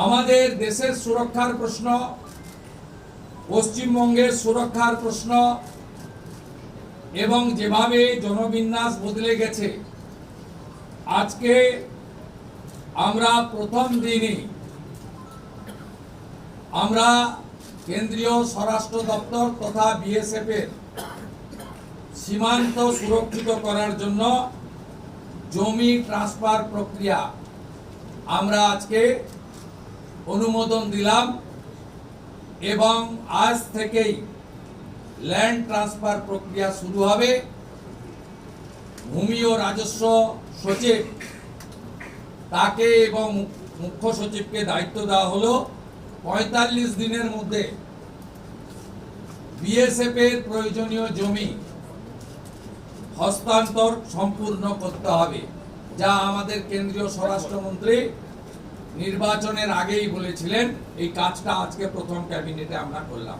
আমাদের দেশের সুরক্ষার প্রশ্ন, পশ্চিমবঙ্গের সুরক্ষার প্রশ্ন এবং যেভাবে জনবিন্যাস বদলে গেছে, আজকে আমরা প্রথম দিনই আমরা কেন্দ্রীয় স্বরাষ্ট্র দপ্তর তথা বিএসএফ এর সীমান্ত সুরক্ষিত করার জন্য জমি ট্রান্সফার প্রক্রিয়া আমরা আজকে অনুমোদন দিলাম এবং আজ থেকেই ল্যান্ড ট্রান্সফার প্রক্রিয়া শুরু হবে। ভূমি ও রাজস্ব সচিব তাকে এবং মুখ্য সচিবকে দায়িত্ব দেওয়া হলো ৪৫ দিনের মধ্যে বিএসএফ এর প্রয়োজনীয় জমি হস্তান্তর সম্পূর্ণ করতে হবে, যা আমাদের কেন্দ্রীয় স্বরাষ্ট্রমন্ত্রী নির্বাচনের আগেই বলেছিলেন। এই কাজটা আজকে প্রথম ক্যাবিনেটে আমরা করলাম।